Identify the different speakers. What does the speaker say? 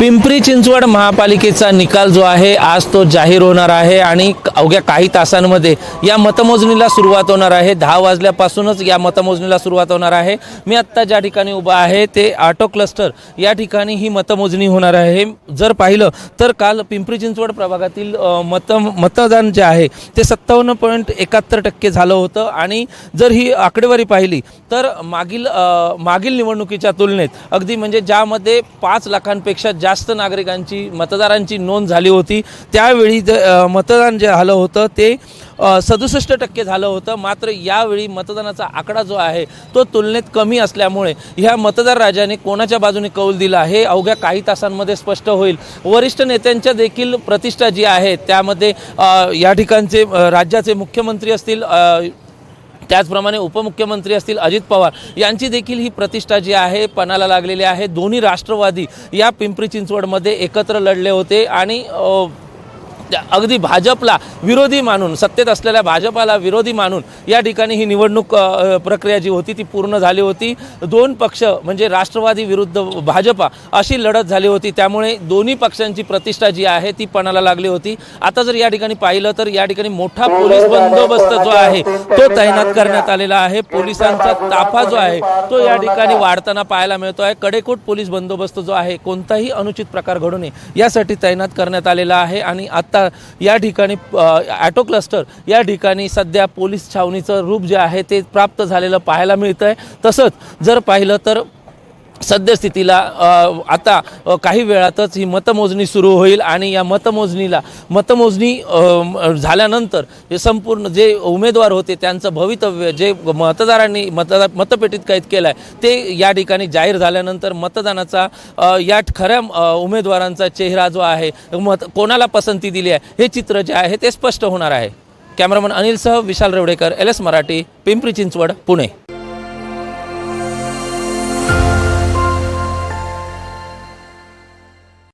Speaker 1: पिंपरी चिंचवड महापालिकेचा निकाल जो आहे आज तो जाहीर होणार आहे आणि अवघ्या काही तासांमध्ये या मतमोजणीला सुरुवात होणार आहे। 10 वाजल्यापासूनच या मतमोजणीला सुरुवात होणार आहे। मी आत्ता ज्या ठिकाणी उभा आहे ते ऑटो क्लस्टर या ठिकाणी ही मतमोजणी होणार आहे। जर पाहिलं तर काल पिंपरी चिंचवड प्रभागातील मतदान जे आहे ते 57.71% झालं होतं आणि जर ही आकडेवारी पाहिली तर मागील निवडणुकीच्या तुलनेत अगदी म्हणजे ज्यामध्ये 5 लाखांपेक्षा जास्त नागरिकांची मतदारांची नोंद झाली होती त्यावेळी मतदान जे झालं होतं ते 67% झालं होतं। मात्र यावेळी मतदानाचा आकडा जो आहे तो तुलनेत कमी असल्यामुळे ह्या मतदार राजाने कोणाच्या बाजूने कौल दिला हे अवघ्या काही तासांमध्ये स्पष्ट होईल। वरिष्ठ नेत्यांच्या देखील प्रतिष्ठा जी आहे त्यामध्ये या ठिकाणचे राज्याचे मुख्यमंत्री असतील त्याचप्रमाणे उपमुख्यमंत्री असतील अजित पवार यांची देखील ही प्रतिष्ठा जी आहे पणाला लागलेली आहे। दोन्ही राष्ट्रवादी या पिंपरी चिंचवडमध्ये एकत्र लढले होते आणि अगदी भाजपला विरोधी मानून सत्तेत असलेल्या भाजपाला विरोधी मानून या ठिकाणी ही निवडणूक प्रक्रिया जी होती ती पूर्ण झाली होती। दोन पक्ष म्हणजे राष्ट्रवादी विरुद्ध भाजपा अशी लढत झाली होती, त्यामुळे दोन्ही पक्षांची प्रतिष्ठा जी आहे ती पणाला लागली होती। आता जर या ठिकाणी पाहिलं तर या ठिकाणी मोठा पोलीस बंदोबस्त जो आहे तो तैनात करण्यात आलेला आहे। पोलिसांचा ताफा जो आहे तो या ठिकाणी वाढताना पाहायला मिळतो आहे। कडेकोट पोलीस बंदोबस्त जो आहे कोणताही अनुचित प्रकार घडू नये यासाठी तैनात करण्यात आलेला आहे आणि आता या ठिकाणी ऑटो क्लस्टर या ठिकाणी सध्या पोलीस छावणीचं रूप जे आहे ते प्राप्त झालेलं पाहायला मिळतंय। तसंच जर पाहिलं तर सद्यस्थितीला आता काही वेळातच ही मतमोजणी सुरू होईल आणि या मतमोजणी झाल्यानंतर हे संपूर्ण जे उमेदवार होते त्यांचं भवितव्य जे मतदारांनी मतपेटीत कैद केलं आहे ते या ठिकाणी जाहीर झाल्यानंतर मतदानाचा या खऱ्या उमेदवारांचा चेहरा जो आहे कोणाला पसंती दिली आहे हे चित्र जे आहे ते स्पष्ट होणार आहे। कॅमेरामन अनिलसह विशाल रेवडेकर, LS मराठी, पिंपरी चिंचवड, पुणे।